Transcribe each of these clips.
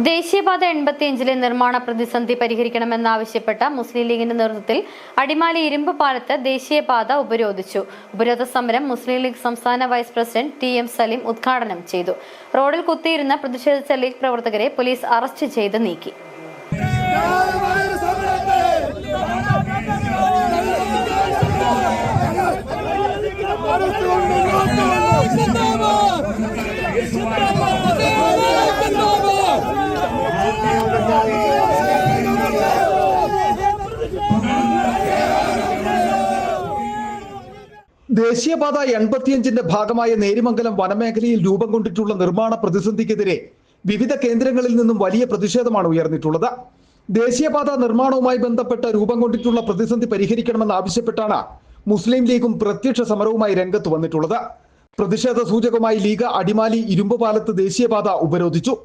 ദേശീയപാത 85 നിർമ്മാണ പ്രതിസന്ധി പരിഹരിക്കണമെന്നാവശ്യപ്പെട്ട മുസ്ലിം ലീഗിന്റെ നേതൃത്വത്തിൽ അടിമാലി ഇരുമ്പ് പാലത്ത് ദേശീയപാത ഉപരോധിച്ചു. ഉപരോധ സമരം മുസ്ലിം ലീഗ് സംസ്ഥാന വൈസ് പ്രസിഡന്റ് ടി.എം. സലീം ഉദ്ഘാടനം ചെയ്തു. റോഡിൽ കുത്തിയിരുന്ന് പ്രതിഷേധിച്ച ലീഗ് പ്രവർത്തകരെ പോലീസ് അറസ്റ്റ് ചെയ്ത് നീക്കി. ദേശീയപാത 85 ഭാഗമായ നേരിമംഗലം വനമേഖലയിൽ രൂപം കൊണ്ടിട്ടുള്ള നിർമ്മാണ പ്രതിസന്ധിക്കെതിരെ വിവിധ കേന്ദ്രങ്ങളിൽ നിന്നും വലിയ പ്രതിഷേധമാണ് ഉയർന്നിട്ടുള്ളത്. ദേശീയപാത നിർമ്മാണവുമായി ബന്ധപ്പെട്ട് രൂപം കൊണ്ടിട്ടുള്ള പ്രതിസന്ധി പരിഹരിക്കണമെന്നാവശ്യപ്പെട്ടാണ് മുസ്ലിം ലീഗും പ്രത്യക്ഷ സമരവുമായി രംഗത്ത് വന്നിട്ടുള്ളത്. പ്രതിഷേധ സൂചകമായി ലീഗ് അടിമാലി ഇരുമ്പ് പാലത്ത് ദേശീയപാത ഉപരോധിച്ചു.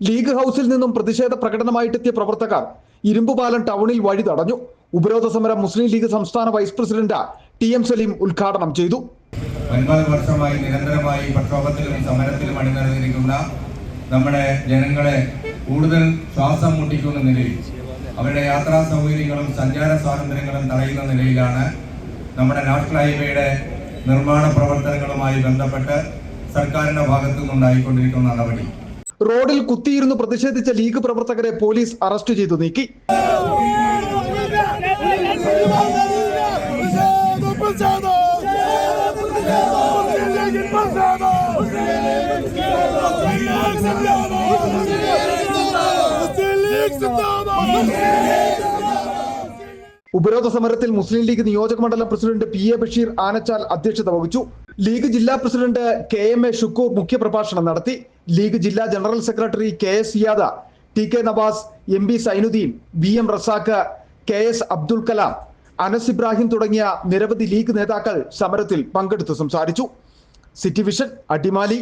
ലീഗ് ഹൌസിൽ നിന്നും പ്രതിഷേധ പ്രകടനമായിട്ടെത്തിയ പ്രവർത്തകർ ഇരുമ്പുപാലം ടൗണിൽ വഴി തടഞ്ഞു. ഉപരോധ സമരം മുസ്ലിം ലീഗ് സംസ്ഥാന വൈസ് പ്രസിഡന്റ് ടി.എം. സലീം ഉദ്ഘാടനം ചെയ്തു. 9 വർഷമായി നിരന്തരമായി പ്രക്ഷോഭത്തിലും സമരത്തിലും അണിനിരന്നിരിക്കുന്ന നമ്മുടെ ജനങ്ങളെ കൂടുതൽ ശ്വാസം മുട്ടിക്കുന്ന നിലയിൽ അവരുടെ യാത്രാ സൗകര്യങ്ങളും സഞ്ചാര സ്വാതന്ത്ര്യങ്ങളും തടയുന്ന നിലയിലാണ് നമ്മുടെ നാഷണൽ ഹൈവേയുടെ നിർമ്മാണ പ്രവർത്തനങ്ങളുമായി ബന്ധപ്പെട്ട് സർക്കാരിന്റെ ഭാഗത്തു നിന്നുണ്ടായിക്കൊണ്ടിരിക്കുന്ന നടപടി. റോഡിൽ കുത്തിയിരുന്നു പ്രതിഷേധിച്ച ലീഗ് പ്രവർത്തകരെ പോലീസ് അറസ്റ്റ് ചെയ്തു നീക്കി. ഉപരോധ സമരത്തിൽ മുസ്ലിം ലീഗ് നിയോജക മണ്ഡലം പ്രസിഡന്റ് പി.എ. ബഷീർ ആനച്ചാൽ അധ്യക്ഷത വഹിച്ചു. ലീഗ് ജില്ലാ പ്രസിഡന്റ് കെ.എം.എ. ഷുക്കൂർ മുഖ്യപ്രഭാഷണം നടത്തി. ലീഗ് ജില്ലാ general secretary K S. Siyad, T K. Navas, M B. Zainuddin, B M. Razak, K S. Abdul Kalam, Anas Ibrahim തുടങ്ങിയ നിരവധി ലീഗ് നേതാക്കൾ സമരത്തിൽ പങ്കെടുത്ത് സംസാരിച്ചു. City vision, Adimali.